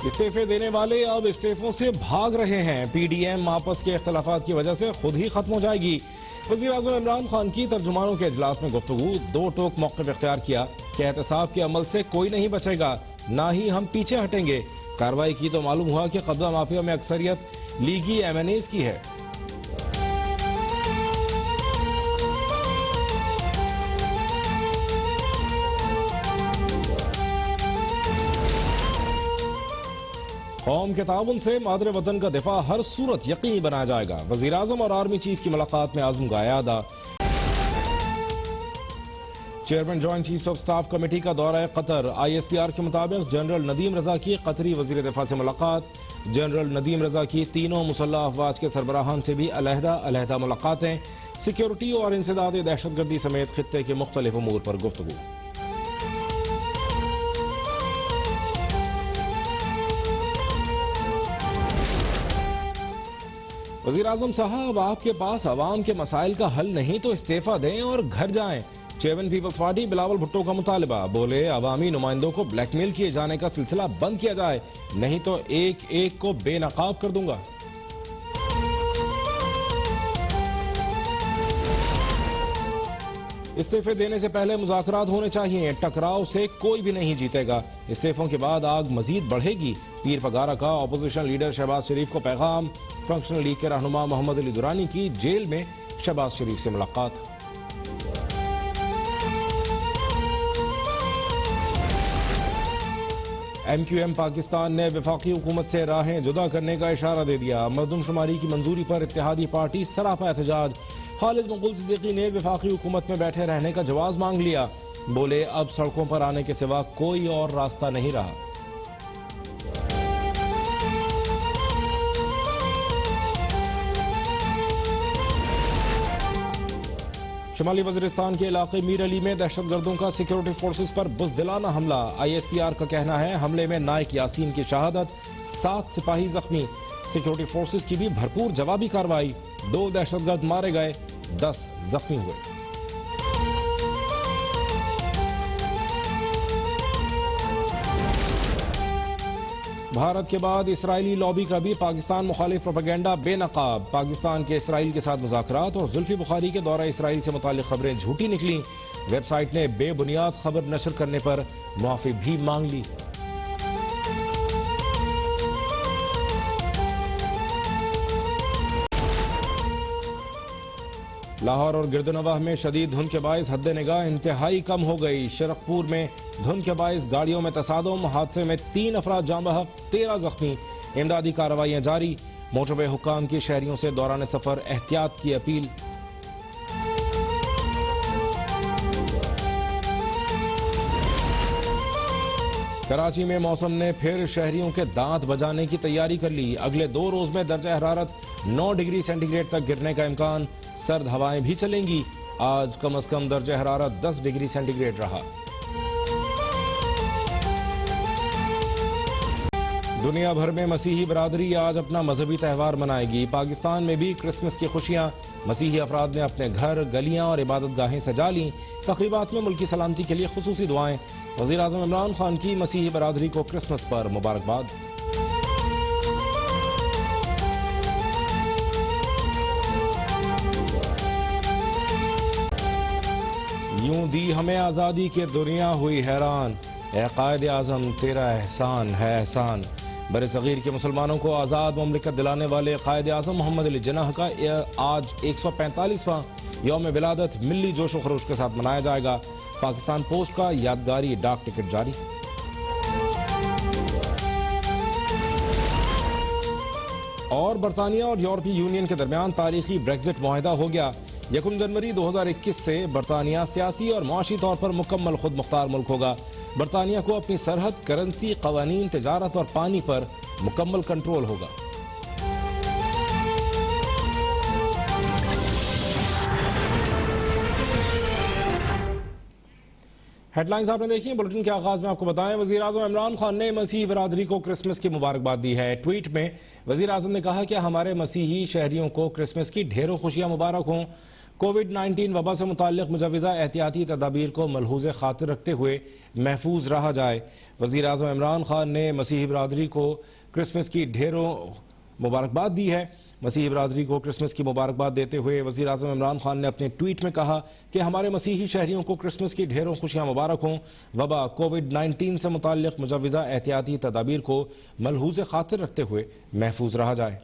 استعفے دینے والے اب استعفوں سے بھاگ رہے ہیں. پی ڈی ایم آپس کے اختلافات کی وجہ سے خود ہی ختم ہو جائے گی. وزیراعظم عمران خان کی ترجمانوں کے اجلاس میں گفتگو. دو ٹوک موقف اختیار کیا کہ احتساب کے عمل سے کوئی نہیں بچے گا, نہ ہی ہم پیچھے ہٹیں گے. کارروائی کی تو معلوم ہوا کہ قبضہ مافیا میں اکثریت لیگی ایم این ایز کی ہے. قوم کے تعاون سے مادر وطن کا دفاع ہر صورت یقینی بنایا جائے گا. وزیراعظم اور آرمی چیف کی ملاقات میں عزم کا اعادہ. Chairman joint chiefs of staff committee کا دورہ قطر. آئی ایس پی آر کے مطابق جنرل ندیم رضا کی قطری وزیر دفاع سے ملاقات. جنرل ندیم رضا کی تینوں مسلح افواج کے سربراہان سے بھی علیحدہ ملاقاتیں. سیکیورٹی اور انسداد دہشت گردی سمیت خطے کے مختلف امور پر گفتگو. وزیراعظم صاحب, آپ کے پاس عوام کے مسائل کا حل نہیں تو استعفیٰ دیں اور گھر جائیں. چیئرمین پیپلز پارٹی بلاول بھٹو کا مطالبہ. بولے عوامی نمائندوں کو بلیک میل کیے جانے کا سلسلہ بند کیا جائے, نہیں تو ایک ایک کو بے نقاب کر دوں گا. استعفے دینے سے پہلے مذاکرات ہونے چاہیے. ٹکراؤ سے کوئی بھی نہیں جیتے گا. استعفوں کے بعد آگ مزید بڑھے گی. پیر پگارا کا اپوزیشن لیڈر شہباز شریف کو پیغام. فنکشنل لیگ کے رہنما محمد علی دورانی کی جیل میں شہباز شریف سے ملاقات. ایم کیو ایم پاکستان نے وفاقی حکومت سے راہیں جدا کرنے کا اشارہ دے دیا. مردم شماری کی منظوری پر اتحادی پارٹی سراپا احتجاج. خالد مغل صدیقی نے وفاقی حکومت میں بیٹھے رہنے کا جواز مانگ لیا. بولے اب سڑکوں پر آنے کے سوا کوئی اور راستہ نہیں رہا. شمالی وزیرستان کے علاقے میر علی میں دہشت گردوں کا سیکیورٹی فورسز پر بزدلانہ حملہ. آئی ایس پی آر کا کہنا ہے حملے میں نائک یاسین کی شہادت, 7 سپاہی زخمی. سیکیورٹی فورسز کی بھی بھرپور جوابی کارروائی. 2 دہشت گرد مارے گئے, 10 زخمی ہوئے. بھارت کے بعد اسرائیلی لابی کا بھی پاکستان مخالف پروپیگنڈا بے نقاب. پاکستان کے اسرائیل کے ساتھ مذاکرات اور زلفی بخاری کے دورہ اسرائیل سے متعلق خبریں جھوٹی نکلیں. ویب سائٹ نے بے بنیاد خبر نشر کرنے پر معافی بھی مانگ لی. لاہور اور گردنواہ میں شدید دھند کے باعث حد نگاہ انتہائی کم ہو گئی. شرقپور میں دھند کے باعث گاڑیوں میں تصادم. حادثے میں 3 افراد جاں بحق, 13 زخمی. امدادی کارروائیاں جاری. موٹر وے حکام کی شہریوں سے دوران سفر احتیاط کی اپیل. کراچی میں موسم نے پھر شہریوں کے دانت بجانے کی تیاری کر لی. اگلے 2 روز میں درجہ حرارت 9 ڈگری سینٹی گریڈ تک گرنے کا امکان. سرد ہوائیں بھی چلیں گی. آج کم از کم درجہ حرارت 10 ڈگری سینٹی گریڈ رہا. دنیا بھر میں مسیحی برادری آج اپنا مذہبی تہوار منائے گی. پاکستان میں بھی کرسمس کی خوشیاں. مسیحی افراد نے اپنے گھر, گلیاں اور عبادت گاہیں سجا لیں. تقریبات میں ملکی سلامتی کے لیے خصوصی دعائیں. وزیراعظم عمران خان کی مسیحی برادری کو کرسمس پر مبارکباد. یوں دی ہمیں آزادی کے دنیا ہوئی حیران. اے قائد اعظم تیرا احسان ہے احسان. بر صغیر کے مسلمانوں کو آزاد مملکت دلانے والے قائد اعظم محمد علی جناح کا آج 145واں یوم ولادت ملی جوش و خروش کے ساتھ منایا جائے گا. پاکستان پوسٹ کا یادگاری ڈاک ٹکٹ جاری. اور برطانیہ اور یورپی یونین کے درمیان تاریخی بریگزٹ معاہدہ ہو گیا. 1 جنوری 2021 سے برطانیہ سیاسی اور معاشی طور پر مکمل خود مختار ملک ہوگا. برطانیہ کو اپنی سرحد, کرنسی, قوانین, تجارت اور پانی پر مکمل کنٹرول ہوگا. ہیڈ لائنز آپ نے دیکھی. بلٹن کے آغاز میں آپ کو بتائیں وزیراعظم عمران خان نے مسیحی برادری کو کرسمس کی مبارکباد دی ہے. ٹویٹ میں وزیراعظم نے کہا کہ ہمارے مسیحی شہریوں کو کرسمس کی ڈھیروں خوشیاں مبارک ہوں. کووڈ 19 وبا سے متعلق مجوزہ احتیاطی تدابیر کو ملحوظ خاطر رکھتے ہوئے محفوظ رہا جائے۔ وزیر اعظم عمران خان نے مسیحی برادری کو کرسمس کی ڈھیروں مبارکباد دی ہے۔ مسیحی برادری کو کرسمس کی مبارکباد دیتے ہوئے وزیر اعظم عمران خان نے اپنے ٹویٹ میں کہا کہ ہمارے مسیحی شہریوں کو کرسمس کی ڈھیروں خوشیاں مبارک ہوں۔ وبا کووڈ 19 سے متعلق مجوزہ احتیاطی تدابیر کو ملحوظ خاطر رکھتے ہوئے محفوظ رہا جائے۔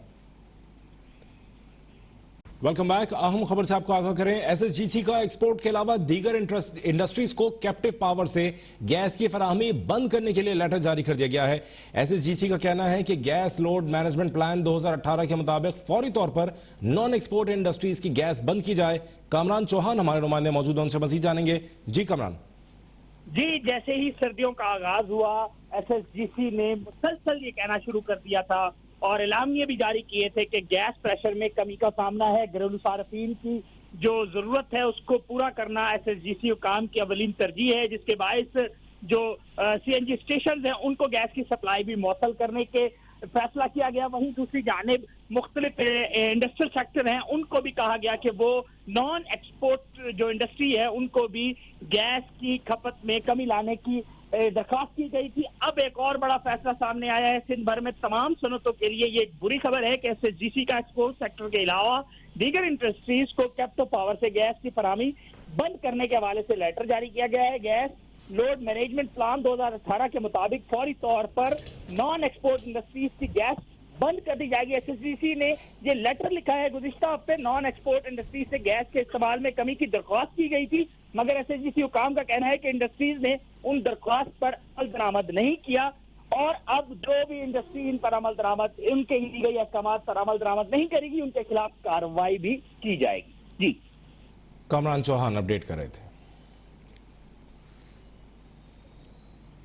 Welcome back. اہم خبر سے آپ کو آگاہ کریں، ایس ایس جی سی کا ایکسپورٹ کے علاوہ دیگر انڈسٹریز کو کیپٹیو پاور سے گیس کی فراہمی بند کرنے کے لیے لیٹر جاری کر دیا گیا ہے۔ ایس ایس جی سی کا کہنا ہے کہ گیس لوڈ مینجمنٹ پلان 2018 کے مطابق فوری طور پر نان ایکسپورٹ انڈسٹریز کی گیس بند کی جائے۔ کامران چوہان ہمارے نمائندے موجود ہیں، ان سے مزید جانیں گے۔ جی کامران۔ جی، جیسے ہی سردیوں کا آغاز ہوا ایس ایس جی سی نے مسلسل یہ کہنا شروع کر دیا تھا اور اعلامیے بھی جاری کیے تھے کہ گیس پریشر میں کمی کا سامنا ہے، گھریلو صارفین کی جو ضرورت ہے اس کو پورا کرنا ایس ایس جی سی حکام کی اولین ترجیح ہے، جس کے باعث جو سی این جی اسٹیشنز ہیں ان کو گیس کی سپلائی بھی موصل کرنے کے فیصلہ کیا گیا۔ وہیں دوسری جانب مختلف انڈسٹریل سیکٹر ہیں ان کو بھی کہا گیا کہ وہ نان ایکسپورٹ جو انڈسٹری ہے ان کو بھی گیس کی کھپت میں کمی لانے کی درخواست کی گئی تھی۔ اب ایک اور بڑا فیصلہ سامنے آیا ہے، سندھ بھر میں تمام صنعتوں کے لیے یہ ایک بری خبر ہے کہ ایس ایس جی سی کا ایکسپورٹ سیکٹر کے علاوہ دیگر انڈسٹریز کو کیپٹیو پاور سے گیس کی فراہمی بند کرنے کے حوالے سے لیٹر جاری کیا گیا ہے۔ گیس لوڈ مینجمنٹ پلان 2018 کے مطابق فوری طور پر نان ایکسپورٹ انڈسٹریز کی گیس بند کر دی جائے گی۔ ایس ایس جی سی نے یہ لیٹر لکھا ہے، گزشتہ ہفتے نان ایکسپورٹ انڈسٹریز سے گیس کے استعمال میں کمی کی درخواست کی گئی تھی، مگر ایس ایس جی سی حکام کا کہنا ہے کہ انڈسٹریز نے ان درخواست پر عمل درآمد نہیں کیا اور اب جو بھی انڈسٹری ان پر عمل درآمد ان کے لی گئی احکامات پر عمل درآمد نہیں کرے گی ان کے خلاف کارروائی بھی کی جائے گی۔ جی کامران چوہان اپڈیٹ کر رہے تھے۔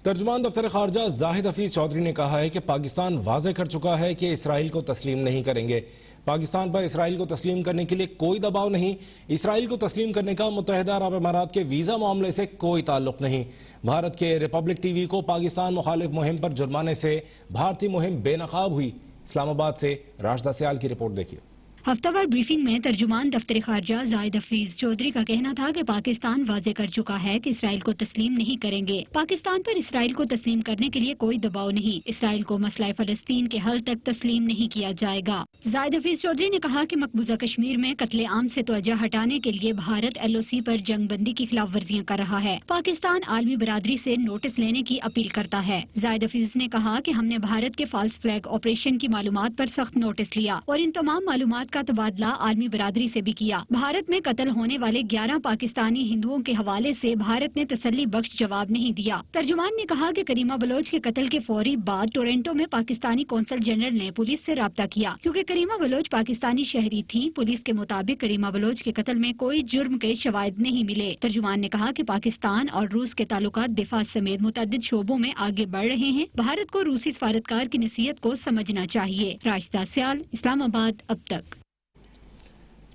ترجمان دفتر خارجہ زاہد حفیظ چودھری نے کہا ہے کہ پاکستان واضح کر چکا ہے کہ اسرائیل کو تسلیم نہیں کریں گے۔ پاکستان پر اسرائیل کو تسلیم کرنے کے لیے کوئی دباؤ نہیں۔ اسرائیل کو تسلیم کرنے کا متحدہ عرب امارات کے ویزا معاملے سے کوئی تعلق نہیں۔ بھارت کے ریپبلک ٹی وی کو پاکستان مخالف مہم پر جرمانے سے بھارتی مہم بے نقاب ہوئی۔ اسلام آباد سے راشدہ سیال کی رپورٹ دیکھیے۔ ہفتہ وار بریفنگ میں ترجمان دفتر خارجہ زاہد حفیظ چودھری کا کہنا تھا کہ پاکستان واضح کر چکا ہے کہ اسرائیل کو تسلیم نہیں کریں گے۔ پاکستان پر اسرائیل کو تسلیم کرنے کے لیے کوئی دباؤ نہیں۔ اسرائیل کو مسئلہ فلسطین کے حل تک تسلیم نہیں کیا جائے گا۔ زاہد حفیظ چودھری نے کہا کہ مقبوضہ کشمیر میں قتل عام سے توجہ ہٹانے کے لیے بھارت ایل او سی پر جنگ بندی کی خلاف ورزیاں کر رہا ہے۔ پاکستان عالمی برادری سے نوٹس لینے کی اپیل کرتا ہے۔ زاہد حفیظ نے کہا کہ ہم نے بھارت کے فالس فلیگ آپریشن کی معلومات پر سخت نوٹس لیا اور ان تمام معلومات کا تبادلہ عالمی برادری سے بھی کیا۔ بھارت میں قتل ہونے والے 11 پاکستانی ہندوؤں کے حوالے سے بھارت نے تسلی بخش جواب نہیں دیا۔ ترجمان نے کہا کہ کریمہ بلوچ کے قتل کے فوری بعد ٹورنٹو میں پاکستانی قونصل جنرل نے پولیس سے رابطہ کیا کیونکہ کریمہ بلوچ پاکستانی شہری تھی۔ پولیس کے مطابق کریمہ بلوچ کے قتل میں کوئی جرم کے شواہد نہیں ملے۔ ترجمان نے کہا کہ پاکستان اور روس کے تعلقات دفاع سمیت متعدد شعبوں میں آگے بڑھ رہے ہیں۔ بھارت کو روسی سفارتکار کی نصیحت کو سمجھنا چاہیے۔ راشدہ سیال، اسلام آباد، اب تک۔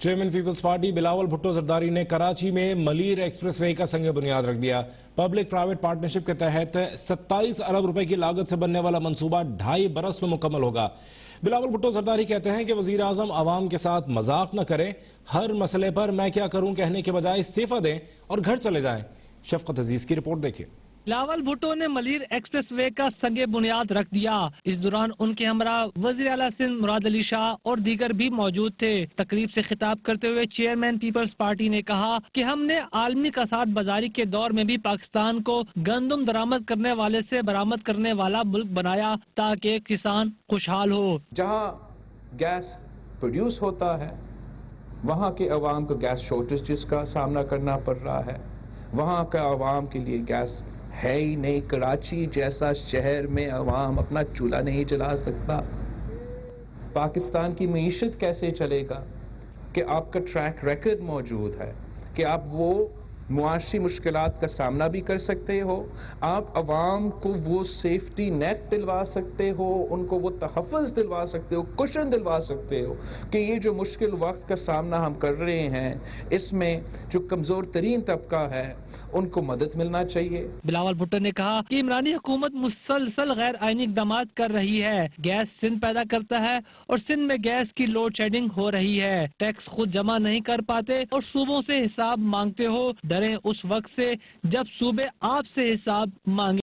چیئرمین پیپلز پارٹی بلاول بھٹو زرداری نے کراچی میں ملیر ایکسپریس وے کا سنگ بنیاد رکھ دیا۔ پبلک پرائیویٹ پارٹنرشپ کے تحت 27 ارب روپے کی لاگت سے بننے والا منصوبہ 2.5 برس میں مکمل ہوگا۔ بلاول بھٹو زرداری کہتے ہیں کہ وزیر اعظم عوام کے ساتھ مذاق نہ کریں، ہر مسئلے پر میں کیا کروں کہنے کے بجائے استعفیٰ دیں اور گھر چلے جائیں۔ شفقت عزیز کی رپورٹ دیکھیے۔ بلاول بھٹو نے ملیر ایکسپریس وے کا سنگ بنیاد رکھ دیا۔ اس دوران ان کے ہمراہ وزیر اعلیٰ سندھ مراد علی شاہ اور دیگر بھی موجود تھے۔ تقریب سے خطاب کرتے ہوئے چیئرمین پیپلز پارٹی نے کہا کہ ہم نے عالمی کساد بازاری کے دور میں بھی پاکستان کو گندم درآمد کرنے والے سے برآمد کرنے والا ملک بنایا تاکہ کسان خوشحال ہو۔ جہاں گیس پروڈیوس ہوتا ہے وہاں کے عوام کو گیس شارٹیجز کا سامنا کرنا پڑ رہا ہے، وہاں کا عوام کے لیے گیس ہے ہی نہیں۔ کراچی جیسا شہر میں عوام اپنا چولہا نہیں جلا سکتا۔ پاکستان کی معیشت کیسے چلے گا کہ آپ کا ٹریک ریکارڈ موجود ہے کہ آپ وہ معاشی مشکلات کا سامنا بھی کر سکتے ہو، آپ عوام کو وہ سیفٹی نیٹ دلوا سکتے ہو، ان کو وہ تحفظ دلوا سکتے ہو، کشن دلوا سکتے ہو کہ یہ جو مشکل وقت کا سامنا ہم کر رہے ہیں اس میں جو کمزور ترین طبقہ ہے ان کو مدد ملنا چاہیے۔ بلاول بھٹو نے کہا کہ عمرانی حکومت مسلسل غیر آئینی اقدامات کر رہی ہے، گیس سندھ پیدا کرتا ہے اور سندھ میں گیس کی لوڈ شیڈنگ ہو رہی ہے، ٹیکس خود جمع نہیں کر پاتے اور صوبوں سے حساب مانگتے ہو، ڈریں اس وقت سے جب صوبے آپ سے حساب مانگے۔